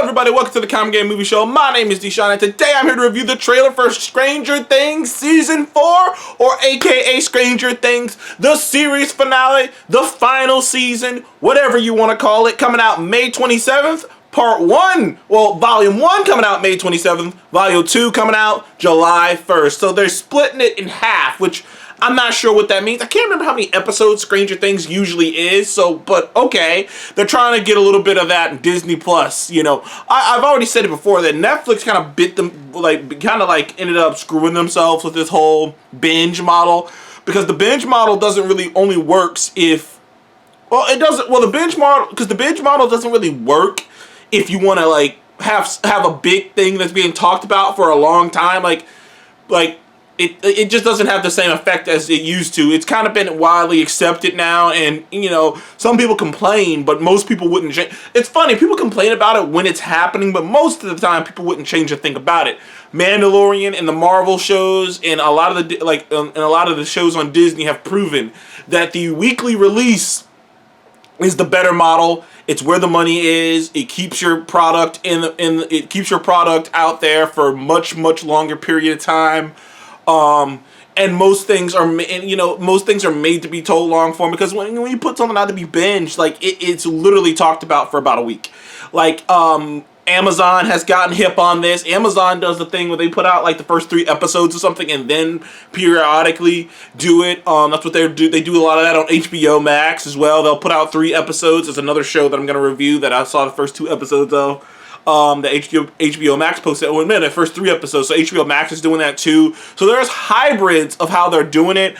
everybody, welcome to the Common Game Movie Show. My name is Deshaun, and today I'm here to review the trailer for Stranger Things Season 4, or aka Stranger Things, the series finale, the final season, whatever you want to call it, coming out May 27th. Part 1, Volume 1 coming out May 27th, Volume 2 coming out July 1st. So they're splitting it in half, which I'm not sure what that means. I can't remember how many episodes Stranger Things usually is, but okay. They're trying to get a little bit of that in Disney Plus, you know. I've already said it before that Netflix kind of bit them, ended up screwing themselves with this whole binge model, because the binge model doesn't really only works if, the binge model doesn't really work if you want to have a big thing that's being talked about for a long time, it just doesn't have the same effect as it used to. It's kind of been widely accepted now, and you know, some people complain, but most people wouldn't change. It's funny, people complain about it when it's happening, but most of the time people wouldn't change a thing about it. Mandalorian and the Marvel shows and a lot of the shows on Disney have proven that the weekly release is the better model. It's where the money is. It keeps your product it keeps your product out there for a much longer period of time. And most things are made to be told long form, because when you put something out to be binged, it's literally talked about for about a week. Amazon has gotten hip on this. Amazon does the thing where they put out the first 3 episodes or something and then periodically do it. That's what they do. They do a lot of that on HBO Max as well. They'll put out 3 episodes. There's another show that I'm going to review that I saw the first 2 episodes of. The HBO Max posted the first 3 episodes, so HBO Max is doing that too. So there's hybrids of how they're doing it.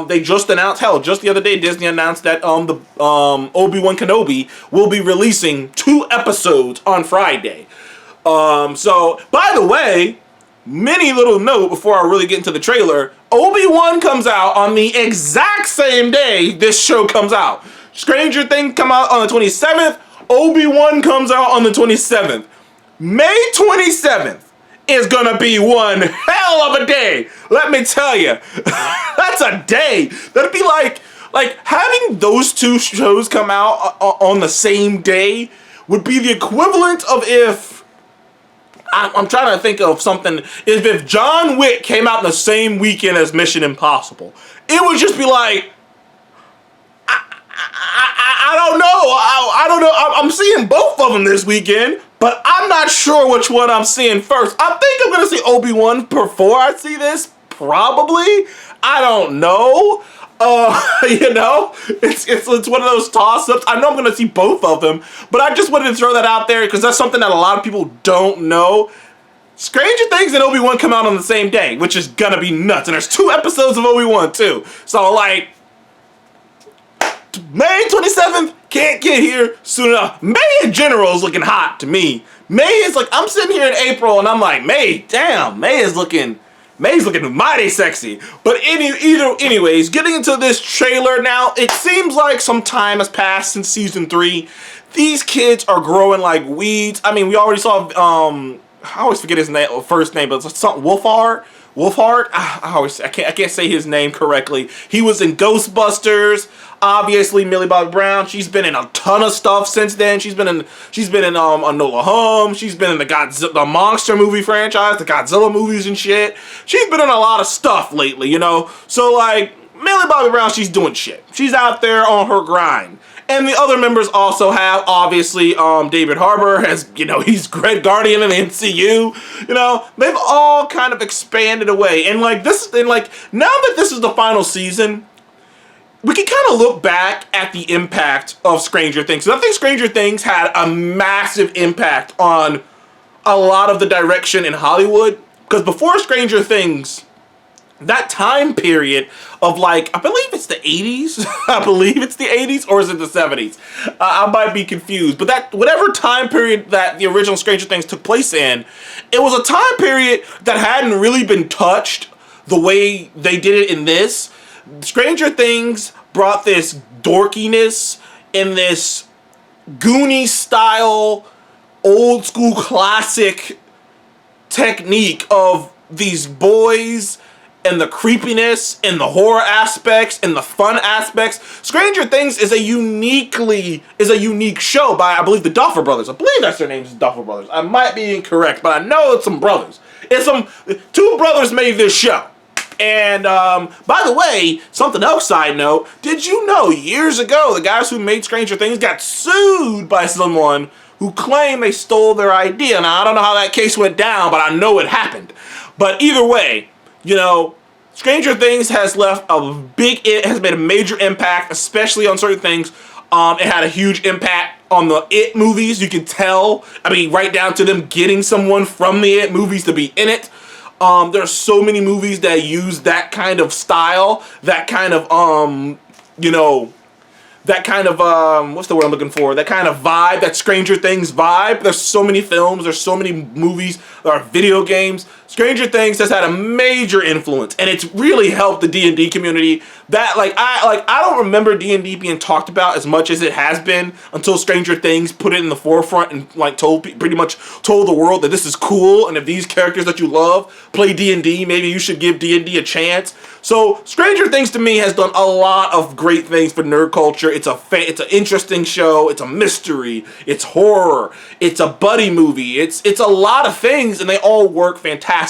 They just announced, just the other day, Disney announced that the Obi-Wan Kenobi will be releasing 2 episodes on Friday. So by the way, mini little note before I really get into the trailer, Obi-Wan comes out on the exact same day this show comes out. Stranger Things come out on the 27th. Obi-Wan comes out on the 27th. May 27th is gonna be one hell of a day. Let me tell you. That's a day. That'd be like having those 2 shows come out on the same day would be the equivalent of if, I'm trying to think of something, if John Wick came out in the same weekend as Mission Impossible. It would just be like, I don't know. I don't know. I'm seeing both of them this weekend, but I'm not sure which one I'm seeing first. I think I'm going to see Obi-Wan before I see this. Probably. I don't know. It's one of those toss-ups. I know I'm going to see both of them, but I just wanted to throw that out there because that's something that a lot of people don't know. Stranger Things and Obi-Wan come out on the same day, which is going to be nuts. And there's 2 episodes of Obi-Wan too. So May 27th can't get here soon enough. May in general is looking hot to me. May is I'm sitting here in April and I'm like, May is looking mighty sexy. But anyways, getting into this trailer now, it seems like some time has passed since season 3. These kids are growing like weeds. I mean, we already saw, I always forget his first name, but it's something Wolfhard. I can't say his name correctly. He was in Ghostbusters. Obviously, Millie Bobby Brown. She's been in a ton of stuff since then. She's been in Enola Holmes. She's been in the monster movie franchise, the Godzilla movies and shit. She's been in a lot of stuff lately, you know. So Millie Bobby Brown, she's doing shit. She's out there on her grind. And the other members also have, obviously, David Harbour has, he's Red Guardian in the MCU. They've all kind of expanded away. And now that this is the final season, we can kind of look back at the impact of Stranger Things. I think Stranger Things had a massive impact on a lot of the direction in Hollywood. Because before Stranger Things, that time period of I believe it's the 80s. I believe it's the 80s, or is it the 70s? I might be confused. But that whatever time period that the original Stranger Things took place in, it was a time period that hadn't really been touched the way they did it in this. Stranger Things brought this dorkiness and this Goonies style, old school classic technique of these boys and the creepiness and the horror aspects and the fun aspects. Stranger Things is a unique show by, I believe, the Duffer Brothers. I believe that's their names, Duffer Brothers. I might be incorrect, but I know it's some brothers. Two brothers made this show. And by the way, something else side note, did you know years ago the guys who made Stranger Things got sued by someone who claimed they stole their idea? Now, I don't know how that case went down, but I know it happened. But either way, you know, Stranger Things has made a major impact, especially on certain things. It had a huge impact on the It movies. You can tell, I mean, right down to them getting someone from the It movies to be in it. There are so many movies that use that kind of style, that kind of, what's the word I'm looking for? That kind of vibe, that Stranger Things vibe. There's so many films, there's so many movies, there are video games. Stranger Things has had a major influence, and it's really helped the D&D community. That I don't remember D&D being talked about as much as it has been until Stranger Things put it in the forefront and pretty much told the world that this is cool, and if these characters that you love play D&D, maybe you should give D&D a chance. So Stranger Things to me has done a lot of great things for nerd culture. It's an interesting show. It's a mystery. It's horror. It's a buddy movie. It's a lot of things, and they all work fantastically.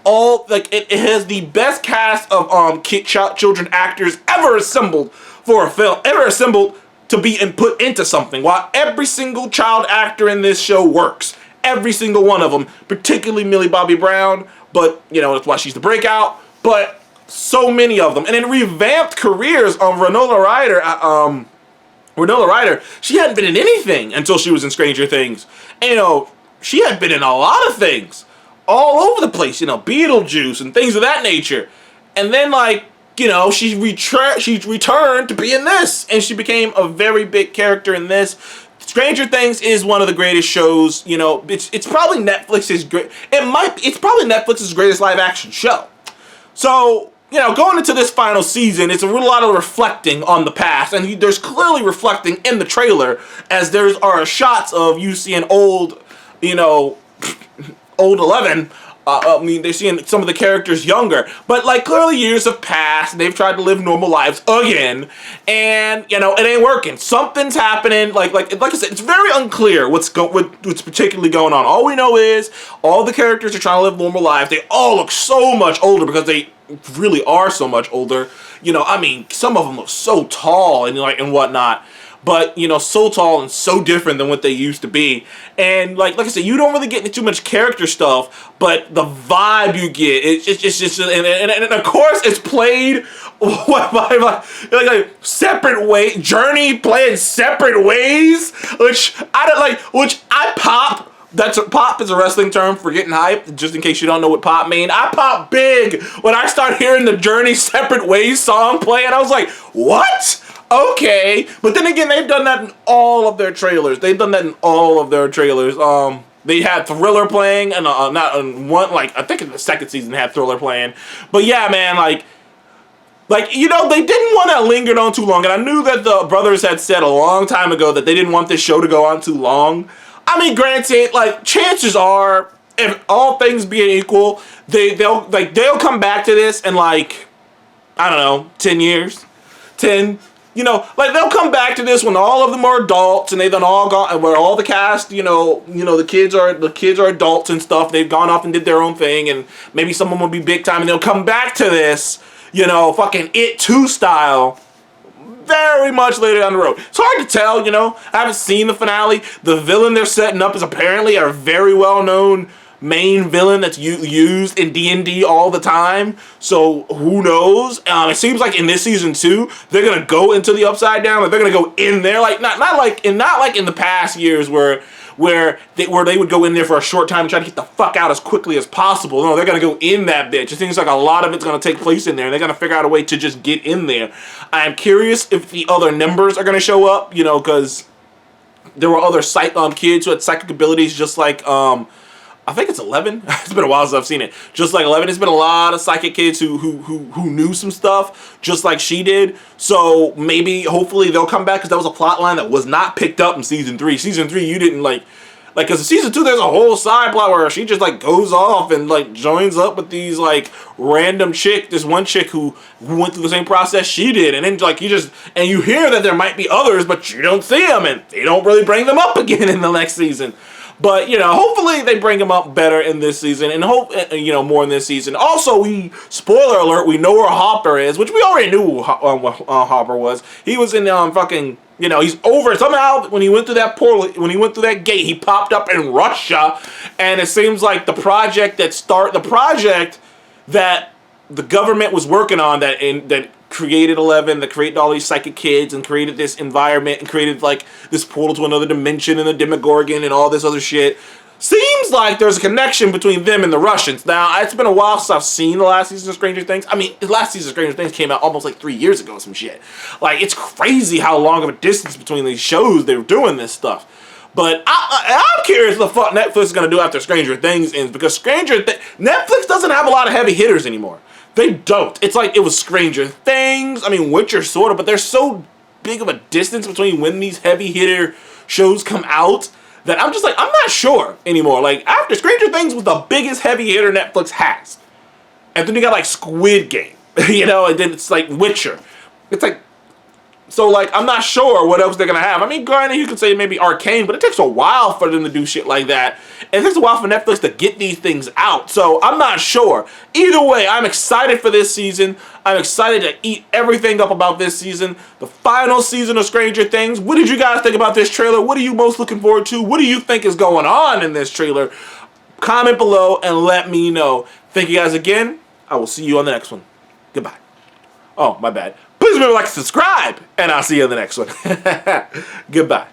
It has the best cast of children actors ever assembled for a film, ever assembled to be put into something. While every single child actor in this show works, every single one of them, particularly Millie Bobby Brown, but you know that's why she's the breakout. But so many of them, and in revamped careers on Winona Ryder, she hadn't been in anything until she was in Stranger Things. And, you know, she had been in a lot of things all over the place, you know, Beetlejuice and things of that nature. And then, like, you know, she returned to be in this, and she became a very big character in this. Stranger Things is one of the greatest shows. You know, it's probably Netflix's it's probably Netflix's greatest live action show. So, you know, going into this final season, it's a lot of reflecting on the past, and there's clearly reflecting in the trailer, as there are shots of you seeing old Eleven. They're seeing some of the characters younger, but like clearly years have passed. They've tried to live normal lives again, and you know it ain't working. Something's happening. Like I said, it's very unclear what's particularly going on. All we know is all the characters are trying to live normal lives. They all look so much older because they really are so much older. You know, I mean, some of them look so tall and whatnot. But, you know, so tall and so different than what they used to be. And, like I said, you don't really get into too much character stuff, but the vibe you get, it's just, and of course, it's played like separate way, Journey playing separate ways, which I pop. Pop is a wrestling term for getting hyped, just in case you don't know what pop mean. I pop big when I start hearing the Journey Separate Ways song play, and I was like, what? Okay, but then again, they've done that in all of their trailers. They had Thriller playing, and I think in the second season they had Thriller playing. But yeah, man, like you know, they didn't want to linger on too long, and I knew that the brothers had said a long time ago that they didn't want this show to go on too long. I mean, granted, like chances are, if all things being equal, they'll come back to this in like, I don't know, 10 years, 10. You know, like they'll come back to this when all of them are adults and they've done all gone, where all the cast, you know, the kids are adults and stuff. They've gone off and did their own thing, and maybe some of them will be big time, and they'll come back to this, you know, fucking It 2 style, very much later down the road. It's hard to tell, you know. I haven't seen the finale. The villain they're setting up is apparently a very well-known main villain that's used in D&D all the time, so who knows? It seems like in this season 2 they're gonna go into the Upside Down, like they're gonna go in there, like not like in the past years where they would go in there for a short time and try to get the fuck out as quickly as possible. No, they're gonna go in that bitch. It seems like a lot of it's gonna take place in there, and they're gonna figure out a way to just get in there. I am curious if the other members are gonna show up, you know, because there were other kids who had psychic abilities, just like I think it's 11. It's been a while since I've seen it. Just like 11, there's been a lot of psychic kids who knew some stuff, just like she did. So maybe, hopefully, they'll come back, because that was a plot line that was not picked up in season 3. Season 3, you didn't like. Like, cause in season 2, there's a whole side plot where she just like goes off and like joins up with these like random chick, this one chick who went through the same process she did, and then like you hear that there might be others, but you don't see them, and they don't really bring them up again in the next season. But, you know, hopefully they bring him up better in this season, and more in this season. Also, spoiler alert, we know where Hopper is, which we already knew what Hopper was. He was in fucking, you know, he's over somehow when he went through that portal, when he went through that gate, he popped up in Russia, and it seems like the project that the government was working on that created 11, that created all these psychic kids and created this environment and created like this portal to another dimension and the Demogorgon and all this other shit. Seems like there's a connection between them and the Russians. Now, it's been a while since I've seen the last season of Stranger Things. I mean, the last season of Stranger Things came out almost like 3 years ago or some shit. Like, it's crazy how long of a distance between these shows they were doing this stuff. But I'm curious what the fuck Netflix is going to do after Stranger Things ends, because Netflix doesn't have a lot of heavy hitters anymore. They don't. It's like it was Stranger Things. I mean, Witcher sort of, but there's so big of a distance between when these heavy hitter shows come out that I'm just like, I'm not sure anymore. Like, after Stranger Things was the biggest heavy hitter Netflix has. And then you got like Squid Game, you know, and then it's like Witcher. It's like, so like, I'm not sure what else they're gonna have. I mean, granted, you could say maybe Arcane, but it takes a while for them to do shit like that. And it takes a while for Netflix to get these things out. So I'm not sure. Either way, I'm excited for this season. I'm excited to eat everything up about this season. The final season of Stranger Things. What did you guys think about this trailer? What are you most looking forward to? What do you think is going on in this trailer? Comment below and let me know. Thank you guys again. I will see you on the next one. Goodbye. Oh, my bad. Please remember to like and subscribe, and I'll see you in the next one. Goodbye.